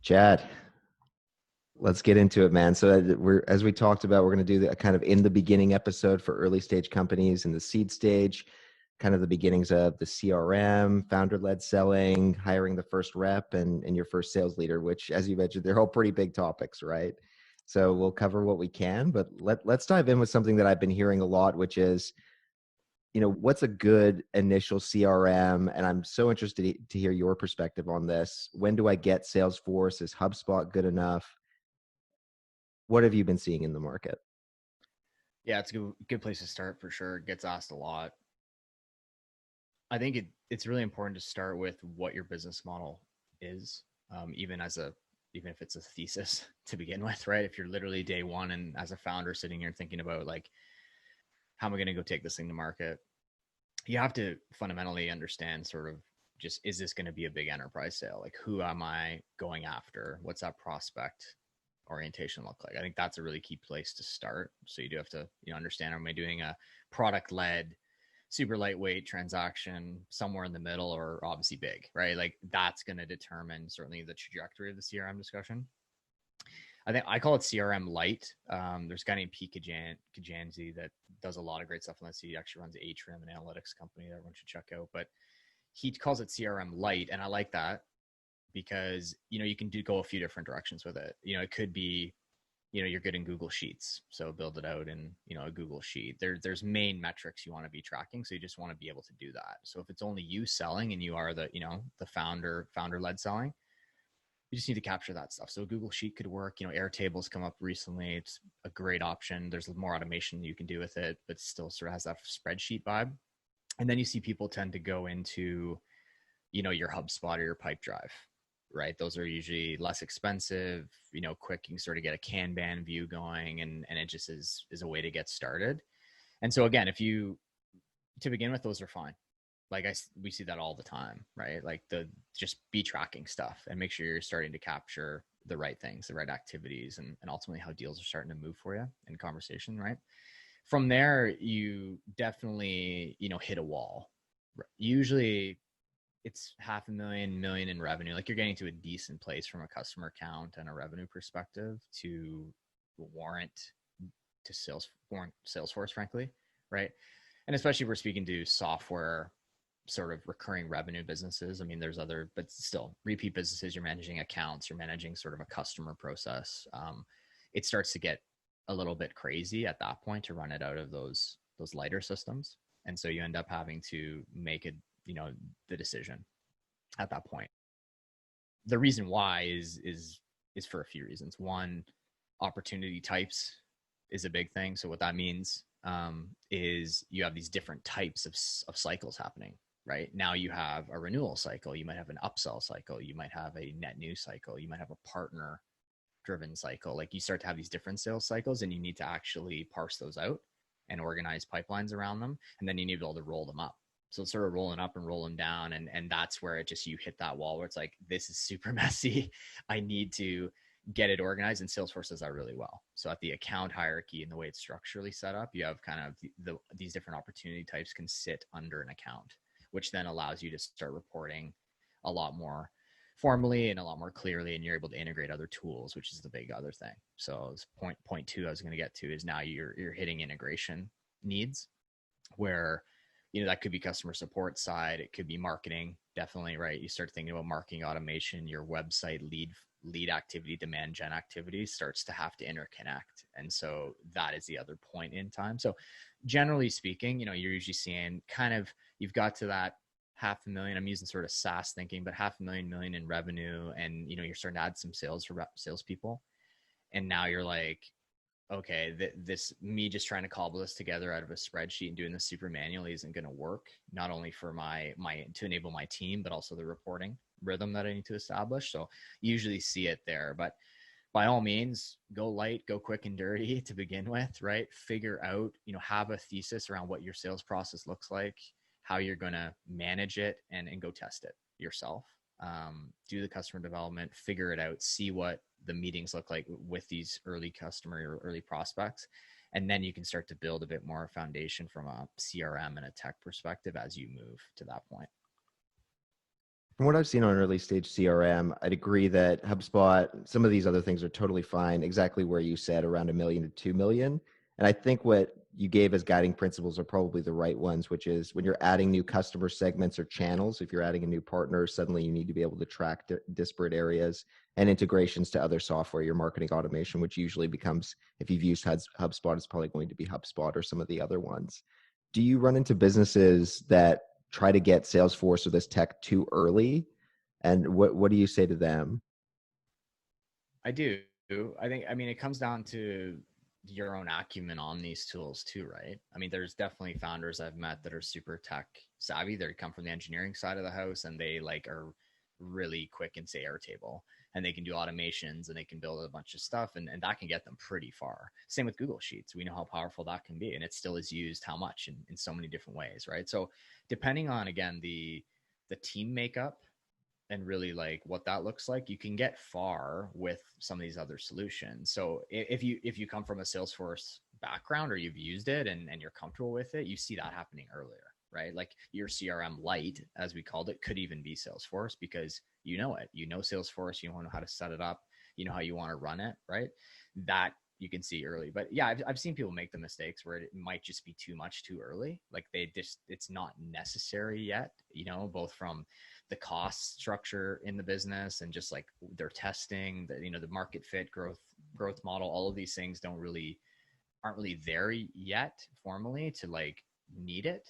Chad, let's get into it, man. So as we talked about, we're going to do a kind of in the beginning episode for early stage companies in the seed stage, kind of the beginnings of the CRM, founder-led selling, hiring the first rep, and your first sales leader, which, as you mentioned, they're all pretty big topics, right? So we'll cover what we can, but let's dive in with something that I've been hearing a lot, which is, what's a good initial CRM? And I'm so interested to hear your perspective on this. When do I get Salesforce? Is HubSpot good enough? What have you been seeing in the market? Yeah, it's a good place to start for sure. It gets asked a lot. I think it's really important to start with what your business model is, even even if it's a thesis to begin with, right? If you're literally day one and as a founder sitting here thinking about like, how am I going to go take this thing to market? You have to fundamentally understand sort of just, is this going to be a big enterprise sale? Like, who am I going after? What's that prospect orientation look like? I think that's a really key place to start. So you do have to, understand, am I doing a product led, super lightweight transaction somewhere in the middle, or obviously big, right? Like that's going to determine certainly the trajectory of the CRM discussion. I think I call it CRM light. There's a guy named Pete Kajanzi that does a lot of great stuff on this. He actually runs Atrium, an analytics company that everyone should check out. But he calls it CRM light, and I like that because you can go a few different directions with it. It could be you're good in Google Sheets, so build it out in a Google Sheet. There's main metrics you want to be tracking, so you just want to be able to do that. So if it's only you selling and you are the founder led selling, you just need to capture that stuff. So a Google Sheet could work. Airtable's come up recently. It's a great option. There's more automation you can do with it, but still sort of has that spreadsheet vibe. And then you see people tend to go into, your HubSpot or your Pipedrive, right? Those are usually less expensive, quick. You can sort of get a Kanban view going, and it just is a way to get started. And so again, to begin with, those are fine. Like we see that all the time, right? Like just be tracking stuff and make sure you're starting to capture the right things, the right activities, and ultimately how deals are starting to move for you in conversation, right? From there, you definitely, hit a wall. Usually it's 500,000, million in revenue. Like you're getting to a decent place from a customer count and a revenue perspective to warrant warrant Salesforce, frankly, right? And especially if we're speaking to software sort of recurring revenue businesses. I mean, there's other, but still repeat businesses. You're managing accounts. You're managing sort of a customer process. It starts to get a little bit crazy at that point to run it out of those lighter systems, and so you end up having to make it, the decision at that point. The reason why is for a few reasons. One, opportunity types is a big thing. So what that means is you have these different types of cycles happening. Right now, you have a renewal cycle. You might have an upsell cycle. You might have a net new cycle. You might have a partner driven cycle. Like you start to have these different sales cycles, and you need to actually parse those out and organize pipelines around them. And then you need to be able to roll them up. So it's sort of rolling up and rolling down. And that's where you hit that wall where it's like, this is super messy. I need to get it organized, and Salesforce does that really well. So at the account hierarchy and the way it's structurally set up, you have kind of these different opportunity types can sit under an account, which then allows you to start reporting a lot more formally and a lot more clearly, and you're able to integrate other tools, which is the big other thing. So point two I was going to get to is now you're hitting integration needs where that could be customer support side, it could be marketing, definitely, right? You start thinking about marketing automation, your website lead activity, demand gen activity starts to have to interconnect, and so that is the other point in time. So generally speaking, you're usually seeing kind of, you've got to that 500,000, I'm using sort of SaaS thinking, but 500,000 million in revenue, and you're starting to add some salespeople, and now you're like, okay, this me just trying to cobble this together out of a spreadsheet and doing this super manually isn't going to work. Not only for my to enable my team, but also the reporting rhythm that I need to establish. So you usually see it there, but by all means, go light, go quick and dirty to begin with, right? Figure out, have a thesis around what your sales process looks like, how you're going to manage it, and go test it yourself. Do the customer development, figure it out, see what the meetings look like with these early customer or early prospects. And then you can start to build a bit more foundation from a CRM and a tech perspective as you move to that point. From what I've seen on early stage CRM, I'd agree that HubSpot, some of these other things are totally fine, exactly where you said, around 1 million to 2 million. And I think what you gave as guiding principles are probably the right ones, which is when you're adding new customer segments or channels, if you're adding a new partner, suddenly you need to be able to track disparate areas and integrations to other software, your marketing automation, which usually becomes, if you've used HubSpot, it's probably going to be HubSpot or some of the other ones. Do you run into businesses that try to get Salesforce or this tech too early? And what do you say to them? I do. I think, I mean, it comes down to your own acumen on these tools too, right? I mean, there's definitely founders I've met that are super tech savvy. They come from the engineering side of the house and they like are really quick in say Airtable and they can do automations and they can build a bunch of stuff and that can get them pretty far. Same with Google Sheets. We know how powerful that can be and it still is used how much in so many different ways, right? So depending on again the team makeup and really like what that looks like, you can get far with some of these other solutions. So if you come from a Salesforce background or you've used it and you're comfortable with it, you see that happening earlier, right? Like your CRM light, as we called it, could even be Salesforce because you know it. You know Salesforce, you know how to set it up, you know how you want to run it, right? That you can see early. But yeah, I've seen people make the mistakes where it might just be too much too early. Like they just, it's not necessary yet, you know, both from the cost structure in the business and just like their testing, the, you know, the market fit growth model, all of these things aren't really there yet formally to like need it.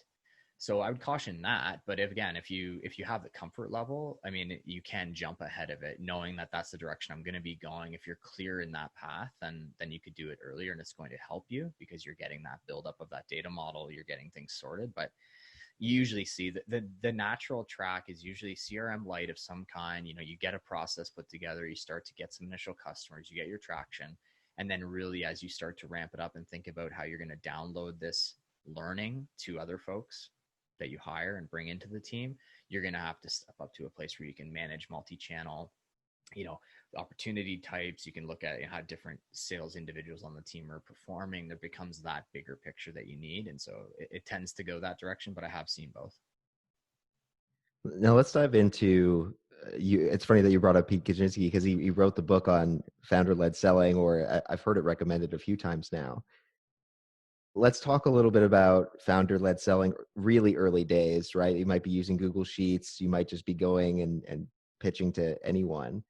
So I would caution that. But if you have the comfort level, I mean, you can jump ahead of it, knowing that that's the direction I'm going to be going. If you're clear in that path, then you could do it earlier, and it's going to help you because you're getting that buildup of that data model. You're getting things sorted. But you usually see that the natural track is usually CRM light of some kind. You know, you get a process put together, you start to get some initial customers, you get your traction, and then really as you start to ramp it up and think about how you're going to download this learning to other folks that you hire and bring into the team, you're going to have to step up to a place where you can manage multi-channel, you know, opportunity types. You can look at how different sales individuals on the team are performing. There becomes that bigger picture that you need, and so it tends to go that direction, but I have seen both. Now let's dive into you. It's funny that you brought up Pete Kaczynski because he wrote the book on founder-led selling, or I've heard it recommended a few times now. Let's talk a little bit about founder-led selling, really early days, right? You might be using Google Sheets. You might just be going and pitching to anyone.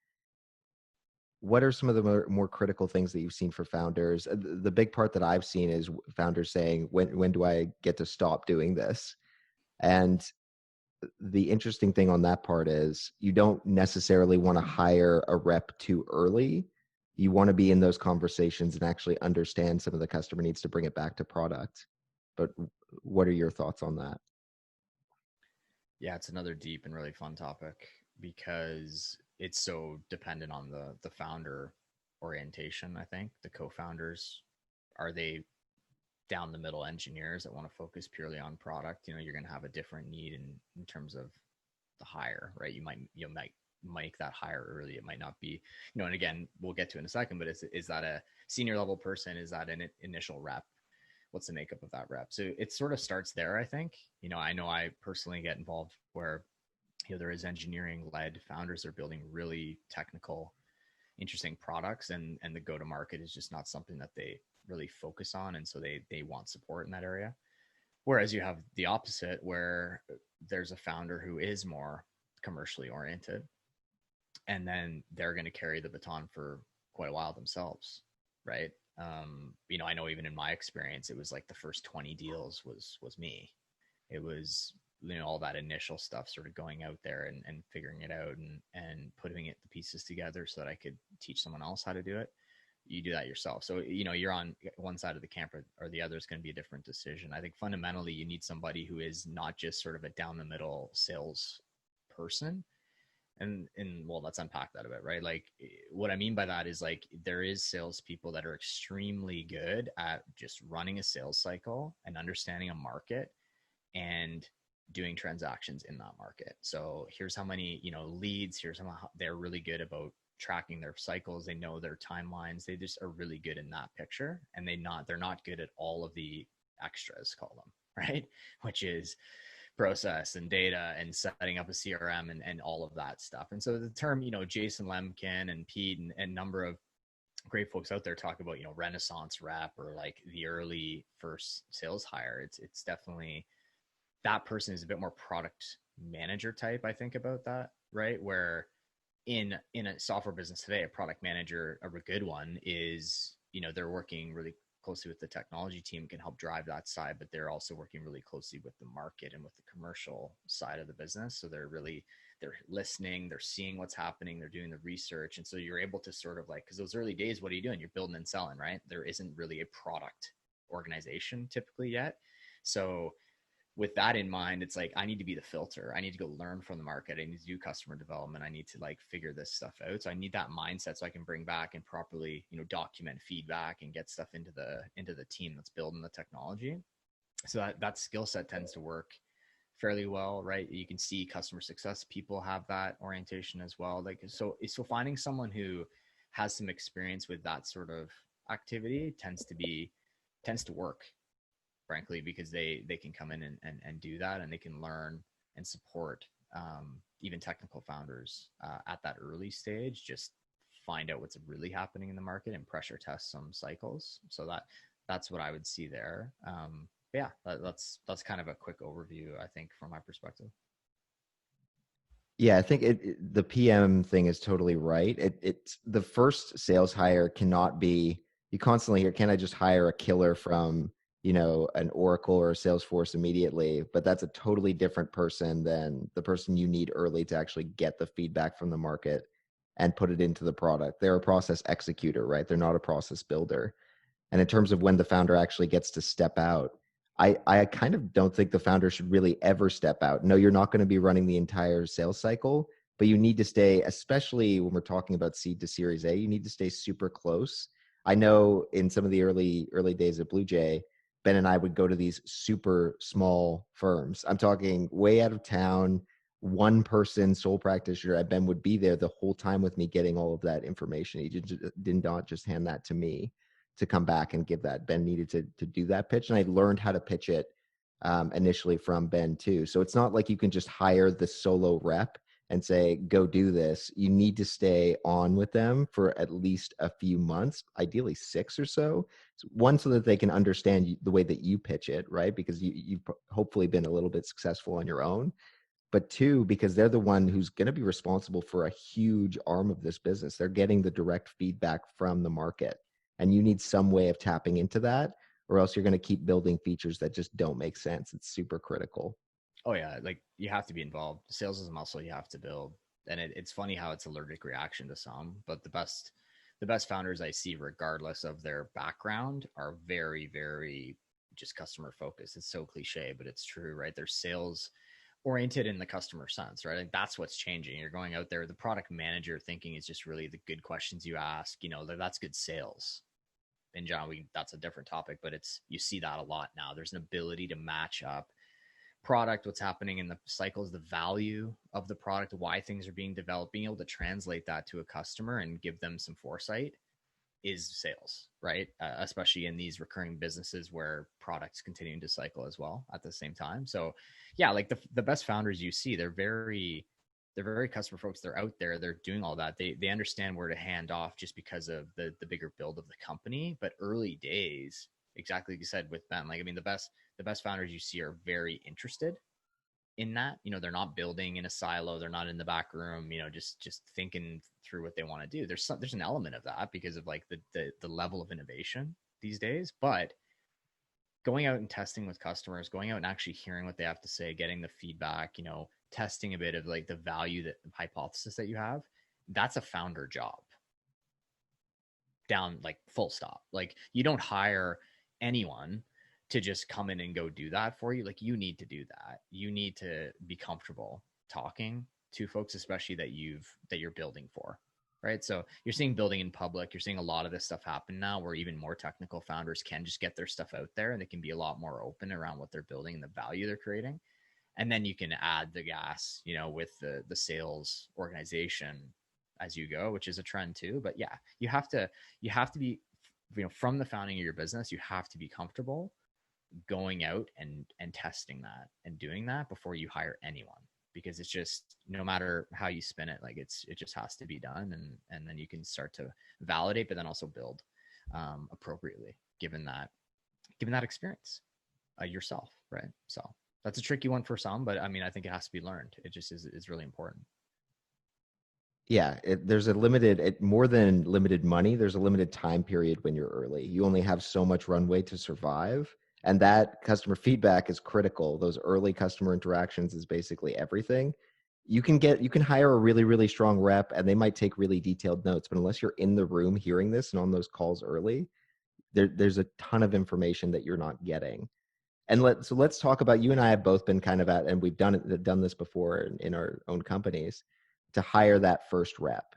What are some of the more critical things that you've seen for founders? The big part that I've seen is founders saying, when do I get to stop doing this? And the interesting thing on that part is you don't necessarily want to hire a rep too early. You want to be in those conversations and actually understand some of the customer needs to bring it back to product. But what are your thoughts on that? Yeah, it's another deep and really fun topic because it's so dependent on the founder orientation. I think the co-founders, are they down the middle engineers that want to focus purely on product? You know, you're going to have a different need in terms of the hire, right? You might make that hire early. It might not be, you know, and again, we'll get to in a second, but is that a senior level person? Is that an initial rep? What's the makeup of that rep? So it sort of starts there, I think. You know I personally get involved where, you know, there is engineering led founders are building really technical, interesting products, and the go to market is just not something that they really focus on, and so they want support in that area. Whereas you have the opposite where there's a founder who is more commercially oriented, and then they're going to carry the baton for quite a while themselves, right? You know, I know even in my experience, it was like the first 20 deals was me. It was, you know, all that initial stuff sort of going out there and figuring it out and putting it the pieces together so that I could teach someone else how to do it. You do that yourself. So, you know, you're on one side of the camp or the other is going to be a different decision. I think fundamentally you need somebody who is not just sort of a down the middle sales person. And well, let's unpack that a bit, right? Like what I mean by that is like there is salespeople that are extremely good at just running a sales cycle and understanding a market and doing transactions in that market. So here's how many, you know, leads, here's how they're really good about tracking their cycles. They know their timelines. They just are really good in that picture. And they're not good at all of the extras, call them, right? Which is process and data and setting up a CRM and all of that stuff. And so the term, Jason Lemkin and Pete and number of great folks out there talk about, Renaissance rep or like the early first sales hire. It's definitely, that person is a bit more product manager type. I think about that, right? Where in a software business today, a product manager, a good one is, they're working really closely with the technology team, can help drive that side, but they're also working really closely with the market and with the commercial side of the business. So they're listening, they're seeing what's happening, they're doing the research. And so you're able to sort of like, because those early days, what are you doing? You're building and selling, right? There isn't really a product organization typically yet. So with that in mind, it's like, I need to be the filter. I need to go learn from the market. I need to do customer development. I need to like figure this stuff out. So I need that mindset so I can bring back and properly, document feedback and get stuff into the team that's building the technology. So that skill set tends to work fairly well, right? You can see customer success people have that orientation as well. Like, so finding someone who has some experience with that sort of activity tends to work, frankly, because they can come in and do that, and they can learn and support even technical founders at that early stage, just find out what's really happening in the market and pressure test some cycles. So that's what I would see there. Yeah, that's kind of a quick overview, I think, from my perspective. Yeah, I think the PM thing is totally right. It's the first sales hire cannot be, you constantly hear, can I just hire a killer from, an Oracle or a Salesforce immediately? But that's a totally different person than the person you need early to actually get the feedback from the market and put it into the product. They're a process executor, right? They're not a process builder. And in terms of when the founder actually gets to step out, I kind of don't think the founder should really ever step out. No, you're not going to be running the entire sales cycle, but you need to stay, especially when we're talking about seed to Series A, you need to stay super close. I know in some of the early days of Blue Jay, Ben and I would go to these super small firms. I'm talking way out of town, one person, sole practitioner. Ben would be there the whole time with me getting all of that information. He did not just hand that to me to come back and give that. Ben needed to do that pitch, and I learned how to pitch it initially from Ben too. So it's not like you can just hire the solo rep and say, go do this. You need to stay on with them for at least a few months, ideally 6 or so. One, so that they can understand the way that you pitch it, right? Because you've hopefully been a little bit successful on your own. But 2, because they're the one who's going to be responsible for a huge arm of this business. They're getting the direct feedback from the market. And you need some way of tapping into that, or else you're going to keep building features that just don't make sense. It's super critical. Oh yeah, like you have to be involved. Sales is a muscle you have to build, and it's funny how it's allergic reaction to some, but the best founders I see, regardless of their background, are very, very just customer focused. It's so cliche, but it's true, right? They're sales oriented in the customer sense, right? Like that's what's changing. You're going out there, the product manager thinking is just really the good questions you ask. That's good sales. And John, that's a different topic, but you see that a lot now. There's an ability to match up product, what's happening in the cycles, the value of the product, why things are being developed, being able to translate that to a customer and give them some foresight is sales, right? Especially in these recurring businesses where products continuing to cycle as well at the same time. So yeah, like the best founders you see, they're very customer folks. They're out there, they're doing all that. They understand where to hand off just because of the bigger build of the company. But early days, exactly like you said with Ben, like, I mean, the best founders you see are very interested in that. They're not building in a silo, they're not in the back room, just thinking through what they want to do. There's an element of that because of like the level of innovation these days, but going out and testing with customers, going out and actually hearing what they have to say, getting the feedback, testing a bit of like the value, that hypothesis that you have, that's a founder job. Down, like, full stop. Like, you don't hire anyone to just come in and go do that for you. Like, you need to do that. You need to be comfortable talking to folks, especially that you're building for, right? So you're seeing building in public. You're seeing a lot of this stuff happen now, where even more technical founders can just get their stuff out there, and they can be a lot more open around what they're building and the value they're creating. And then you can add the gas, with the sales organization as you go, which is a trend too. But yeah, you have to be, from the founding of your business, you have to be comfortable going out and testing that and doing that before you hire anyone, because it's just, no matter how you spin it, like it just has to be done, and then you can start to validate, but then also build appropriately given that experience yourself, right? So that's a tricky one for some, but I mean, I think it has to be learned. It just is really important. Yeah, there's a limited, more than limited money, there's a limited time period when you're early. You only have so much runway to survive. And that customer feedback is critical. Those early customer interactions is basically everything. You can hire a really, really strong rep and they might take really detailed notes, but unless you're in the room hearing this and on those calls early, there's a ton of information that you're not getting. And let's talk about, you and I have both been kind of and we've done this before in our own companies, to hire that first rep.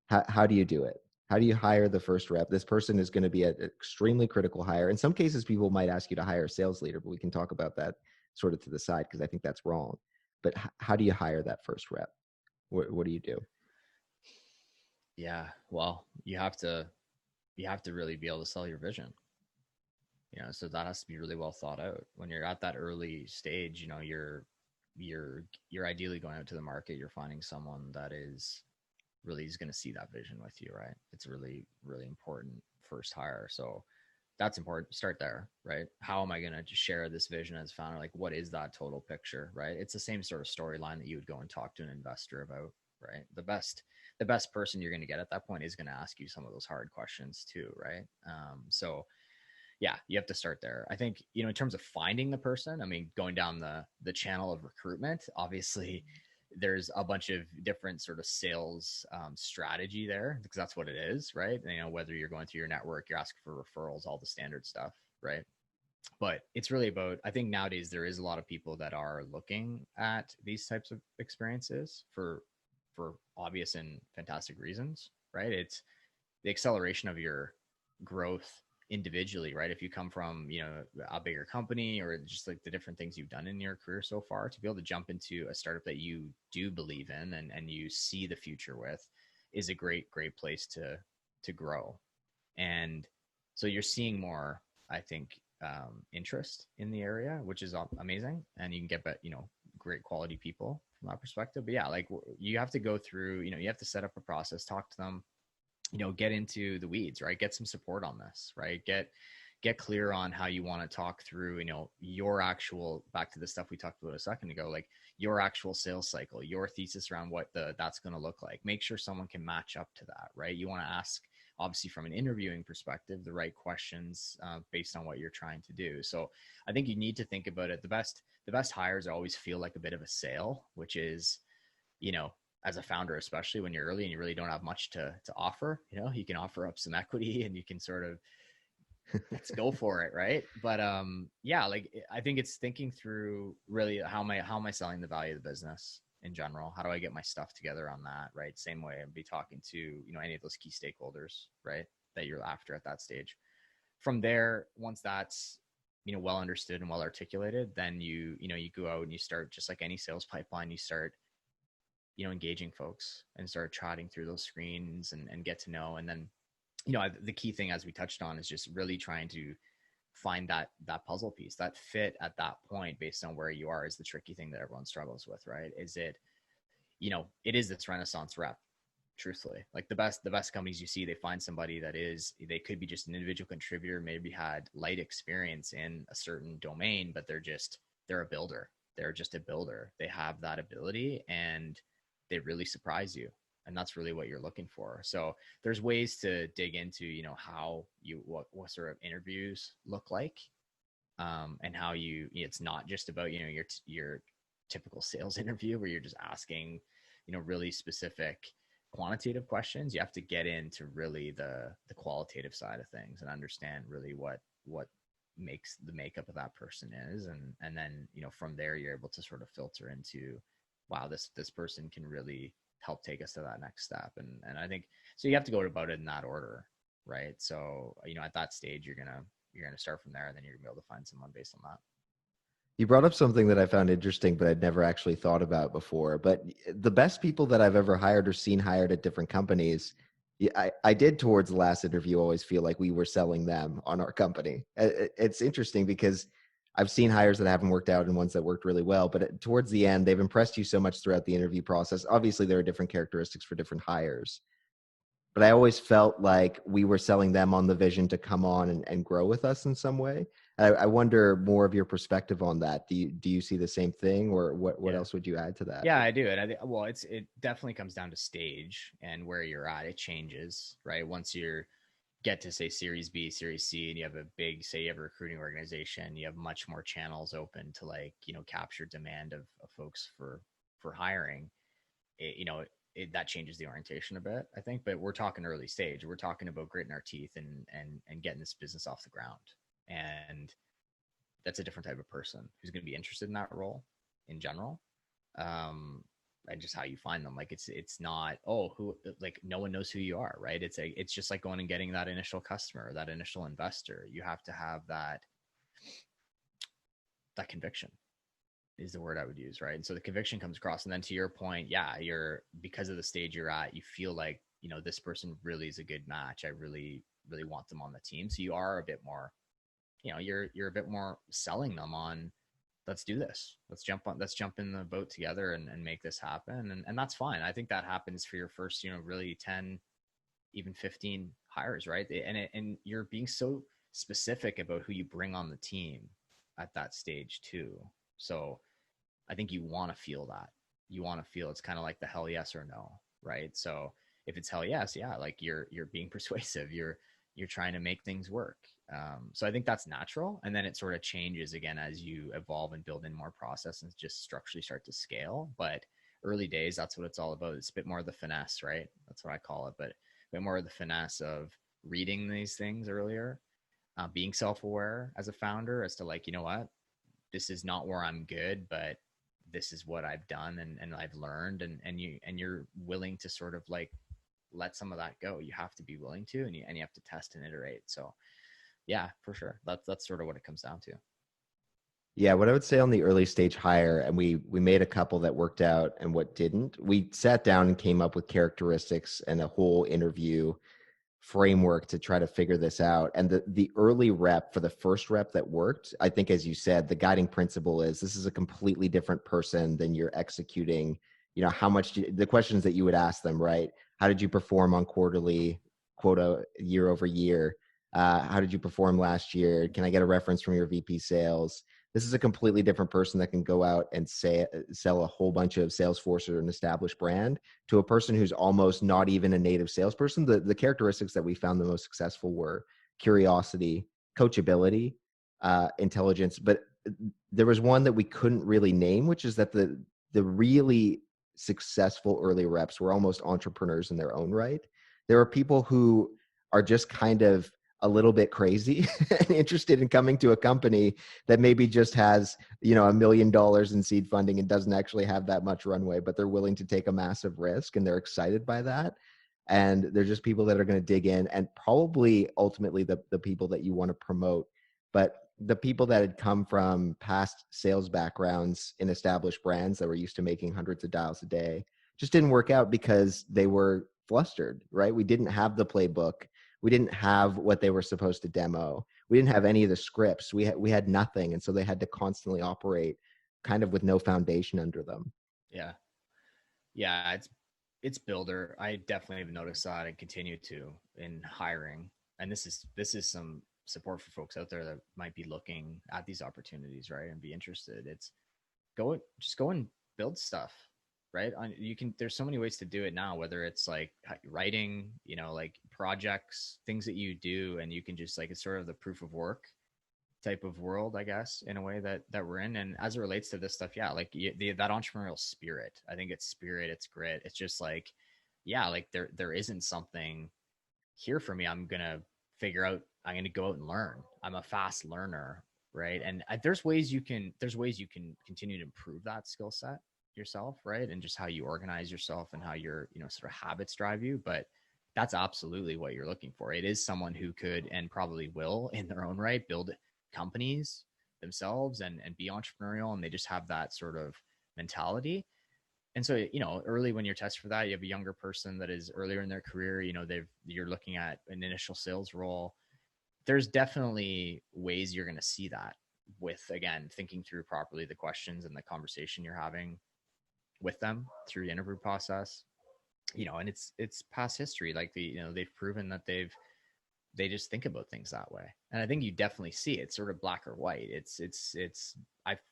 How do you do it? How do you hire the first rep? This person is going to be an extremely critical hire. In some cases, people might ask you to hire a sales leader, but we can talk about that sort of to the side because I think that's wrong. But how do you hire that first rep? What do you do? Yeah, well, you have to really be able to sell your vision. So that has to be really well thought out. When you're at that early stage, you're ideally going out to the market. You're finding someone that is going to see that vision with you, right? It's really, really important first hire. So that's important. Start there, right? How am I going to share this vision as a founder? Like, what is that total picture, right? It's the same sort of storyline that you would go and talk to an investor about, right? The best person you're going to get at that point is going to ask you some of those hard questions too, right? So yeah, you have to start there. I think, in terms of finding the person, I mean, going down the channel of recruitment, obviously there's a bunch of different sort of sales strategy there, because that's what it is, right? Whether you're going through your network, you're asking for referrals, all the standard stuff, right? But it's really about, I think nowadays there is a lot of people that are looking at these types of experiences for obvious and fantastic reasons, right? It's the acceleration of your growth individually, right? If you come from, a bigger company, or just like the different things you've done in your career so far, to be able to jump into a startup that you do believe in and you see the future with, is a great place to grow. And so you're seeing more, I think, interest in the area, which is amazing, and you can get great quality people from that perspective. But yeah, like, you have to go through, you have to set up a process, talk to them, get into the weeds, right? Get some support on this, right? Get clear on how you want to talk through, your actual, back to the stuff we talked about a second ago, like your actual sales cycle, your thesis around what that's going to look like. Make sure someone can match up to that, right? You want to ask, obviously from an interviewing perspective, the right questions based on what you're trying to do. So I think you need to think about it. The best hires always feel like a bit of a sale, which is, as a founder, especially when you're early and you really don't have much to offer, you can offer up some equity and you can sort of, let's go for it, right? But yeah, like, I think it's thinking through really how am I selling the value of the business in general? How do I get my stuff together on that, right? Same way I'd be talking to, any of those key stakeholders, right, that you're after at that stage. From there, once that's, well understood and well articulated, then you go out and you start, just like any sales pipeline, you start engaging folks and start trotting through those screens and get to know. And then, the key thing, as we touched on, is just really trying to find that puzzle piece, that fit at that point based on where you are, is the tricky thing that everyone struggles with, right? Is it, it is this Renaissance rep, truthfully. Like the best companies you see, they find somebody they could be just an individual contributor, maybe had light experience in a certain domain, but they're a builder. They're just a builder. They have that ability and they really surprise you. And that's really what you're looking for. So there's ways to dig into, how what sort of interviews look like, and how it's not just about, your typical sales interview where you're just asking, really specific quantitative questions. You have to get into really the qualitative side of things and understand really what makes the makeup of that person is. And then, from there, you're able to sort of filter into, wow, this person can really help take us to that next step. And I think, so you have to go about it in that order, right? So, at that stage, you're going to start from there, and then you're gonna be able to find someone based on that. You brought up something that I found interesting, but I'd never actually thought about before. But the best people that I've ever hired or seen hired at different companies, Yeah, I did towards the last interview always feel like we were selling them on our company. It's interesting because I've seen hires that haven't worked out and ones that worked really well, but towards the end, they've impressed you so much throughout the interview process. Obviously, there are different characteristics for different hires, but I always felt like we were selling them on the vision to come on and grow with us in some way. I wonder more of your perspective on that. Do you see the same thing, or what Yeah. else would you add to that? Yeah, I do. And well, it definitely comes down to stage and where you're at. It changes, right? Once you get to say Series B, Series C, and you have a big, say you have a recruiting organization, you have much more channels open to like, capture demand of folks for hiring. That changes the orientation a bit, I think. But we're talking early stage. We're talking about gritting our teeth and getting this business off the ground. And that's a different type of person who's going to be interested in that role in general. And just how you find them. Like it's not, who, like no one knows who you are, right? It's just like going and getting that initial customer, that initial investor. You have to have that conviction is the word I would use, right? And so the conviction comes across. And then to your point, yeah, you're, because of the stage you're at, you feel like, this person really is a good match. I really, really want them on the team. So you are a bit more, you're a bit more selling them on, let's do this. Let's jump in the boat together and make this happen. And that's fine. I think that happens for your first, really 10, even 15 hires, right? And you're being so specific about who you bring on the team at that stage too. So I think you want to feel that. You want to feel it's kind of like the hell yes or no, right? So if it's hell yes, yeah, like you're being persuasive. You're trying to make things work. So I think that's natural, and then it sort of changes again as you evolve and build in more process and just structurally start to scale. But early days, that's what it's all about. It's a bit more of the finesse, right? That's what I call it. But a bit more of the finesse of reading these things earlier, being self-aware as a founder as to like, you know what, this is not where I'm good, but this is what I've done and I've learned, and you're willing to sort of like let some of that go. You have to be willing to, and you have to test and iterate. So yeah, for sure. That's sort of what it comes down to. Yeah, what I would say on the early stage hire, and we made a couple that worked out and what didn't. We sat down and came up with characteristics and a whole interview framework to try to figure this out. And the early rep, for the first rep that worked, I think, as you said, the guiding principle is this is a completely different person than you're executing. How much the questions that you would ask them, right? How did you perform on quarterly quota year over year? How did you perform last year? Can I get a reference from your VP sales? This is a completely different person that can go out and sell a whole bunch of Salesforce or an established brand to a person who's almost not even a native salesperson. The characteristics that we found the most successful were curiosity, coachability, intelligence. But there was one that we couldn't really name, which is that the really successful early reps were almost entrepreneurs in their own right. There are people who are just kind of a little bit crazy and interested in coming to a company that maybe just has, $1 million in seed funding and doesn't actually have that much runway, but they're willing to take a massive risk and they're excited by that. And they're just people that are going to dig in, and probably ultimately the people that you want to promote. But the people that had come from past sales backgrounds in established brands that were used to making hundreds of dials a day just didn't work out because they were flustered, right? We didn't have the playbook. We didn't have what they were supposed to demo. We didn't have any of the scripts. We had nothing. And so they had to constantly operate kind of with no foundation under them. Yeah. Yeah. It's builder. I definitely have noticed that and continue to in hiring. And this is some support for folks out there that might be looking at these opportunities, right? And be interested. It's just go and build stuff, right? You can, there's so many ways to do it now, whether it's like writing, like projects, things that you do, and you can just like, it's sort of the proof of work type of world, I guess, in a way that we're in. And as it relates to this stuff, yeah, like that entrepreneurial spirit, I think it's spirit, it's grit. It's just like, yeah, like there isn't something here for me. I'm going to go out and learn. I'm a fast learner, right? And there's ways you can continue to improve that skill set yourself, right? And just how you organize yourself and how your, sort of habits drive you. But that's absolutely what you're looking for. It is someone who could and probably will in their own right build companies themselves and be entrepreneurial, and they just have that sort of mentality. And so, early when you're testing for that, you have a younger person that is earlier in their career, you're looking at an initial sales role. There's definitely ways you're going to see that with, again, thinking through properly the questions and the conversation you're having with them through the interview process. And it's past history. Like they've proven that they just think about things that way. And I think you definitely see it. It's sort of black or white. It's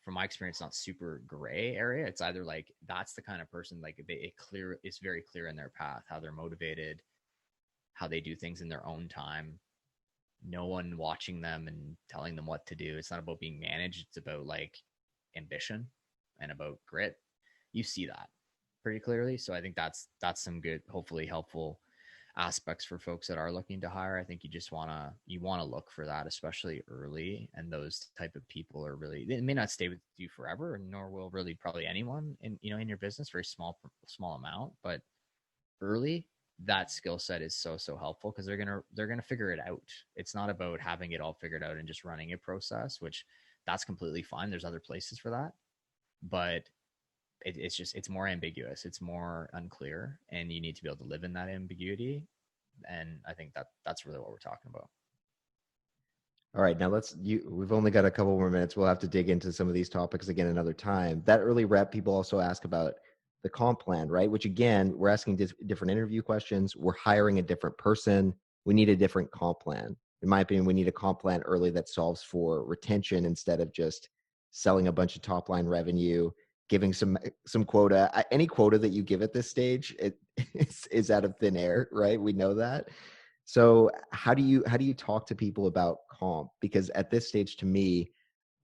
from my experience, not super gray area. It's either like, that's the kind of person, like it's very clear in their path, how they're motivated, how they do things in their own time. No one watching them and telling them what to do. It's not about being managed. It's about like ambition and about grit. You see that pretty clearly. So I think that's some good, hopefully helpful aspects for folks that are looking to hire. I think you want to look for that, especially early. And those type of people are really, they may not stay with you forever, nor will really probably anyone in your business, very small amount, but early, that skill set is so helpful, because they're gonna figure it out. It's not about having it all figured out and just running a process, which that's completely fine. There's other places for that, but it's more ambiguous, it's more unclear, and you need to be able to live in that ambiguity. And I think that's really what we're talking about. All right, now we've only got a couple more minutes. We'll have to dig into some of these topics again another time. That early rep, people also ask about the comp plan, right? Which again, we're asking different interview questions. We're hiring a different person. We need a different comp plan. In my opinion, we need a comp plan early that solves for retention instead of just selling a bunch of top line revenue, giving some quota. Any quota that you give at this stage, is out of thin air, right? We know that. So how do you talk to people about comp? Because at this stage, to me,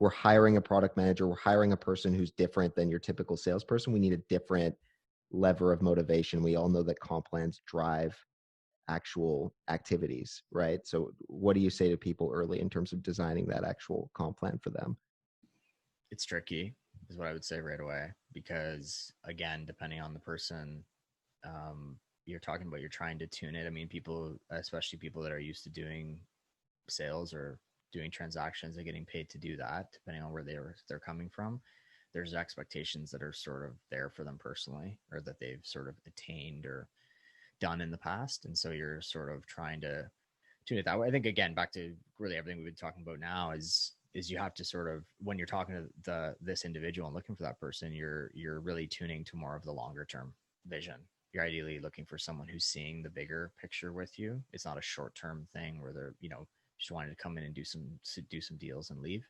we're hiring a product manager, we're hiring a person who's different than your typical salesperson. We need a different lever of motivation. We all know that comp plans drive actual activities, right? So what do you say to people early in terms of designing that actual comp plan for them? It's tricky, is what I would say right away, because again, depending on the person, you're talking about, you're trying to tune it. I mean, people, especially people that are used to doing sales or doing transactions and getting paid to do that, depending on where they're coming from, there's expectations that are sort of there for them personally, or that they've sort of attained or done in the past. And so you're sort of trying to tune it that way. I think, again, back to really everything we've been talking about now, is you have to sort of, when you're talking to this individual and looking for that person, you're really tuning to more of the longer term vision. You're ideally looking for someone who's seeing the bigger picture with you. It's not a short term thing where they're just wanting to come in and do some deals and leave.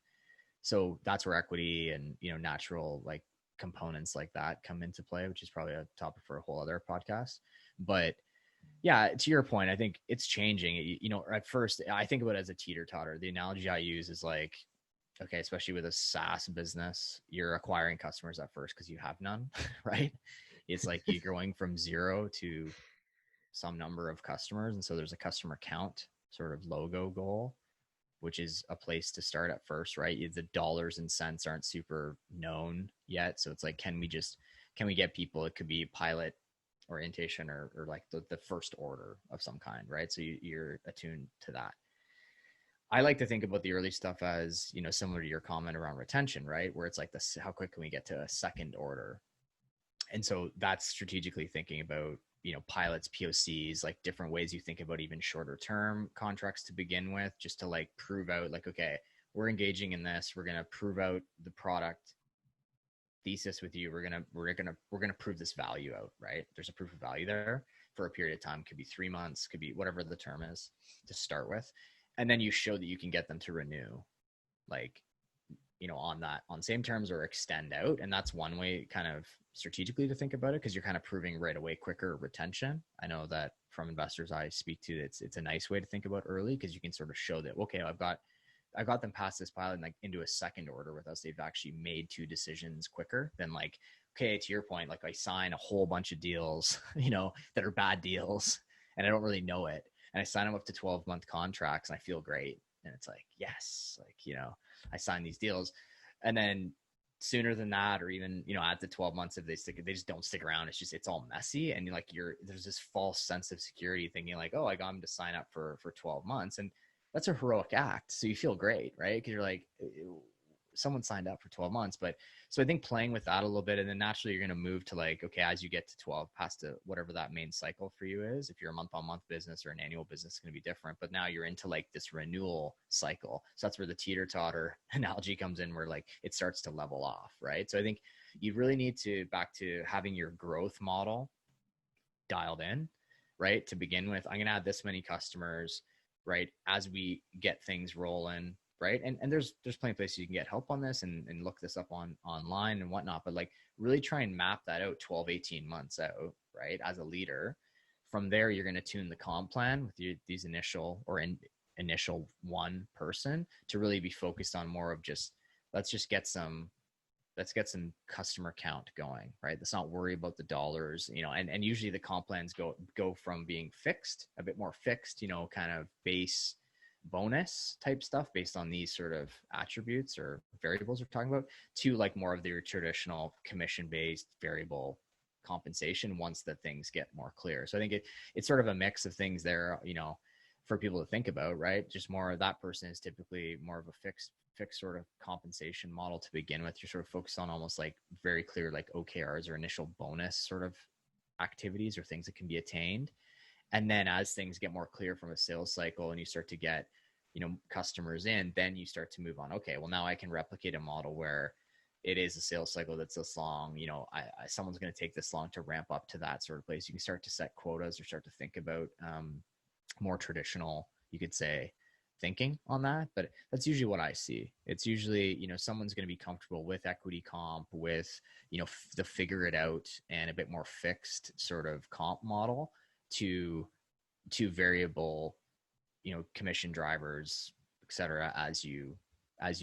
So that's where equity and natural like components like that come into play, which is probably a topic for a whole other podcast. But yeah, to your point, I think it's changing. At first, I think about it as a teeter totter. The analogy I use is like, okay, especially with a SaaS business, you're acquiring customers at first because you have none, right? It's like you're going from zero to some number of customers. And so there's a customer count sort of logo goal, which is a place to start at first, right? The dollars and cents aren't super known yet. So it's like, can we get people? It could be pilot orientation or like the first order of some kind, right? So you're attuned to that. I like to think about the early stuff as, similar to your comment around retention, right? Where it's like this, how quick can we get to a second order? And so that's strategically thinking about, pilots, POCs, like different ways you think about even shorter term contracts to begin with, just to like prove out like, okay, we're engaging in this. We're going to prove out the product thesis with you. We're going to prove this value out, right? There's a proof of value there for a period of time. Could be 3 months, could be whatever the term is to start with. And then you show that you can get them to renew, like, on same terms or extend out. And that's one way kind of strategically to think about it, because you're kind of proving right away quicker retention. I know that from investors I speak to, it's a nice way to think about early, because you can sort of show that, okay, I got them past this pilot and like into a second order with us. They've actually made 2 decisions quicker than like, okay, to your point, like I sign a whole bunch of deals, that are bad deals and I don't really know it. And I sign them up to 12-month contracts and I feel great. And it's like, yes, like, I sign these deals. And then sooner than that, or even, at the 12 months, if they just don't stick around, it's all messy. And like, there's this false sense of security thinking like, oh, I got them to sign up for 12 months. And that's a heroic act. So you feel great, right? Because you're like, someone signed up for 12 months. But so I think playing with that a little bit, and then naturally you're going to move to like, okay, as you get to 12, past to whatever that main cycle for you is. If you're a month-on-month business or an annual business, it's going to be different. But now you're into like this renewal cycle. So that's where the teeter-totter analogy comes in, where like it starts to level off, right? So I think you really need to back to having your growth model dialed in, right? To begin with, I'm going to add this many customers, right? As we get things rolling, right? And there's plenty of places you can get help on this and look this up online and whatnot, but like really try and map that out 12, 18 months out, right? As a leader. From there, you're going to tune the comp plan with these initial one person to really be focused on more of just, let's get some customer count going, right? Let's not worry about the dollars, and usually the comp plans go from being fixed, a bit more fixed, kind of base bonus type stuff based on these sort of attributes or variables we're talking about, to like more of the traditional commission based variable compensation once the things get more clear. So I think it's sort of a mix of things there, for people to think about, right? Just more, that person is typically more of a fixed sort of compensation model to begin with. You're sort of focused on almost like very clear like OKRs or initial bonus sort of activities or things that can be attained. And then as things get more clear from a sales cycle and you start to get, customers in, then you start to move on. Okay, well now I can replicate a model where it is a sales cycle that's this long, someone's going to take this long to ramp up to that sort of place. You can start to set quotas or start to think about more traditional, you could say, thinking on that. But that's usually what I see. It's usually, someone's going to be comfortable with equity comp, with, the figure it out and a bit more fixed sort of comp model to variable, commission drivers, et cetera, as you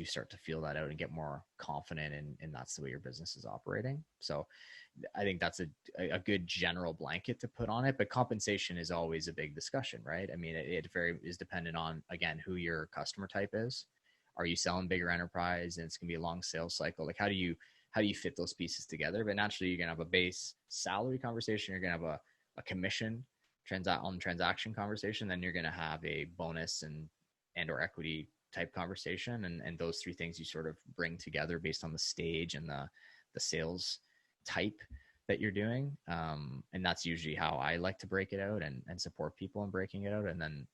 start to feel that out and get more confident and that's the way your business is operating. So I think that's a good general blanket to put on it, but compensation is always a big discussion, right? I mean, it very is dependent on, again, who your customer type is. Are you selling bigger enterprise and it's going to be a long sales cycle? Like how do you fit those pieces together? But naturally you're going to have a base salary conversation. You're going to have a commission transaction conversation. Then you're going to have a bonus and or equity type conversation. And those three things you sort of bring together based on the stage and the sales type that you're doing. And that's usually how I like to break it out and support people in breaking it out. And then,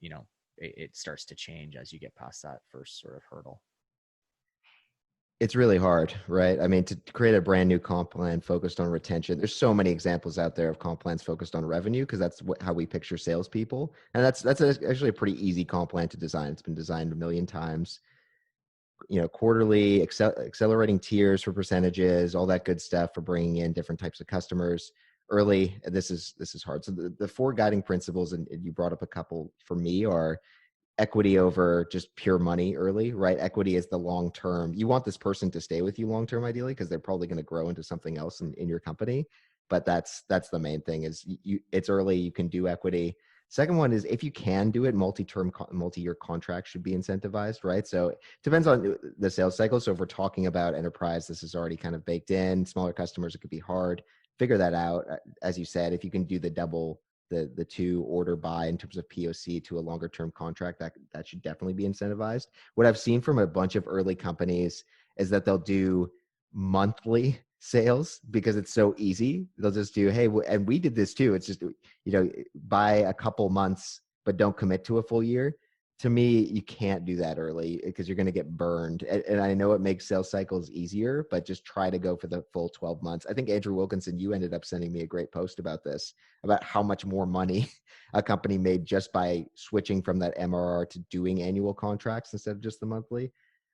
it starts to change as you get past that first sort of hurdle. It's really hard, right? I mean, to create a brand new comp plan focused on retention, there's so many examples out there of comp plans focused on revenue because that's how we picture salespeople. And that's actually a pretty easy comp plan to design. It's been designed a million times. Quarterly, accelerating tiers for percentages, all that good stuff for bringing in different types of customers early. This is hard. So the four guiding principles, and you brought up a couple for me, are equity over just pure money early, right? Equity is the long term. You want this person to stay with you long term, ideally, because they're probably going to grow into something else in your company. But that's the main thing is it's early. You can do equity. Second one is if you can do it, multi-year contracts should be incentivized, right? So it depends on the sales cycle. So if we're talking about enterprise, this is already kind of baked in. Smaller customers, it could be hard. Figure that out. As you said, if you can do the double, the two order buy in terms of POC to a longer term contract, that should definitely be incentivized. What I've seen from a bunch of early companies is that they'll do monthly sales because it's so easy. They'll just do, hey, and we did this too. It's just, buy a couple months, but don't commit to a full year. To me, you can't do that early because you're going to get burned. And I know it makes sales cycles easier, but just try to go for the full 12 months. I think Andrew Wilkinson, you ended up sending me a great post about this, about how much more money a company made just by switching from that MRR to doing annual contracts instead of just the monthly.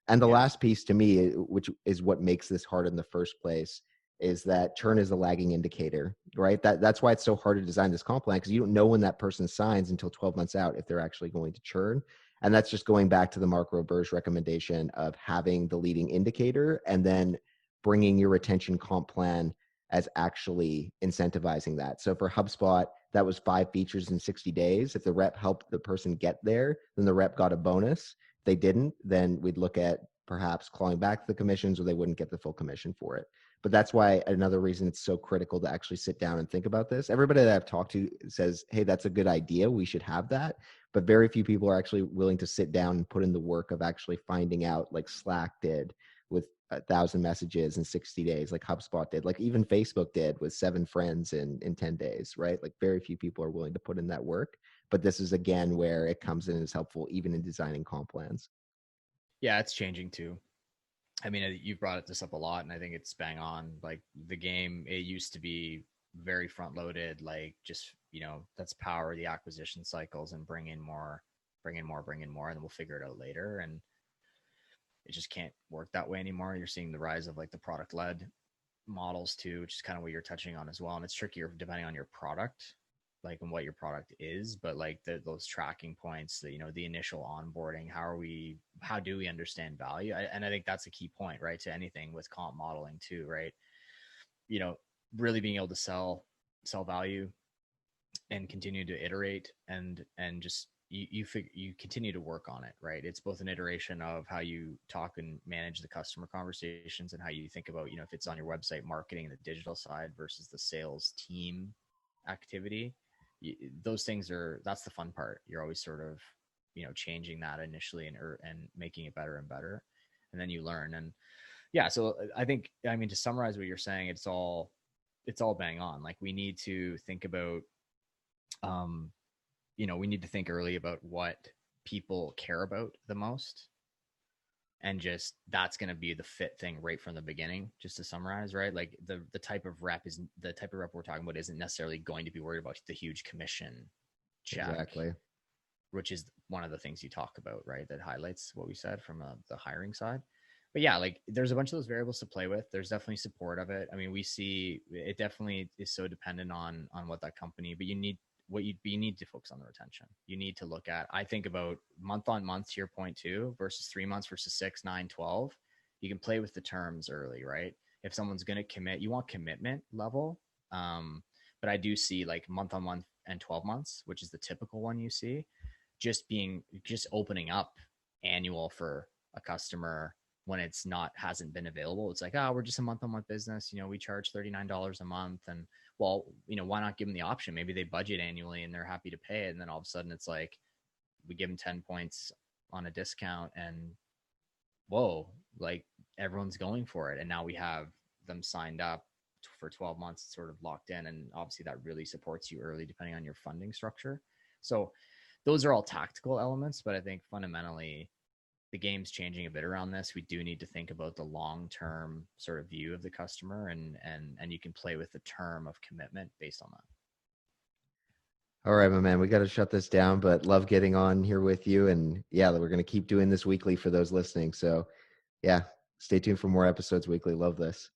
And the last piece to me, which is what makes this hard in the first place, is that churn is a lagging indicator, right? That's why it's so hard to design this comp plan, because you don't know when that person signs until 12 months out if they're actually going to churn. And that's just going back to the Mark Roberge recommendation of having the leading indicator and then bringing your retention comp plan as actually incentivizing that. So for HubSpot, that was 5 features in 60 days. If the rep helped the person get there, then the rep got a bonus. If they didn't, then we'd look at perhaps clawing back the commissions, or they wouldn't get the full commission for it. But that's why another reason it's so critical to actually sit down and think about this. Everybody that I've talked to says, hey, that's a good idea. We should have that. But very few people are actually willing to sit down and put in the work of actually finding out, like Slack did with 1,000 messages in 60 days, like HubSpot did, like even Facebook did with 7 friends in 10 days, right? Like very few people are willing to put in that work. But this is again where it comes in as helpful, even in designing comp plans. Yeah, it's changing too. I mean, you brought this up a lot, and I think it's bang on. Like the game, it used to be very front loaded, like just let's power the acquisition cycles and bring in more, and then we'll figure it out later. And it just can't work that way anymore. You're seeing the rise of like the product led models too, which is kind of what you're touching on as well. And it's trickier depending on your product, like and what your product is, but like those tracking points, the initial onboarding, how do we understand value? And I think that's a key point, right? To anything with comp modeling too, right? You know, really being able to sell value and continue to iterate and just you continue to work on it, right? It's both an iteration of how you talk and manage the customer conversations and how you think about, if it's on your website marketing, the digital side versus the sales team activity. Those things that's the fun part. You're always sort of, changing that initially and making it better and better. And then you learn. And yeah, so I think, I mean, to summarize what you're saying, it's all bang on. Like we need to think about, um, we need to think early about what people care about the most. And just that's going to be the fit thing right from the beginning, just to summarize, right? Like the type of rep we're talking about isn't necessarily going to be worried about the huge commission check, Exactly. which is one of the things you talk about, right? That highlights what we said from the hiring side. But yeah, like there's a bunch of those variables to play with. There's definitely support of it. I mean, we see it definitely is so dependent on what that company, but you need to focus on the retention. You need to look at, I think about month on month to your point too, versus 3 months versus 6, 9, 12. You can play with the terms early, right? If someone's going to commit, you want commitment level. But I do see like month on month and 12 months, which is the typical one you see, just opening up annual for a customer when it's hasn't been available. It's like, we're just a month on month business. We charge $39 a month. And well, why not give them the option? Maybe they budget annually and they're happy to pay it. And then all of a sudden it's like, we give them 10 points on a discount and whoa, like everyone's going for it. And now we have them signed up for 12 months, sort of locked in. And obviously that really supports you early, depending on your funding structure. So those are all tactical elements, but I think fundamentally the game's changing a bit around this. We do need to think about the long-term sort of view of the customer, and you can play with the term of commitment based on that. All right, my man, we got to shut this down, but love getting on here with you. And yeah, we're going to keep doing this weekly for those listening. So yeah, stay tuned for more episodes weekly. Love this.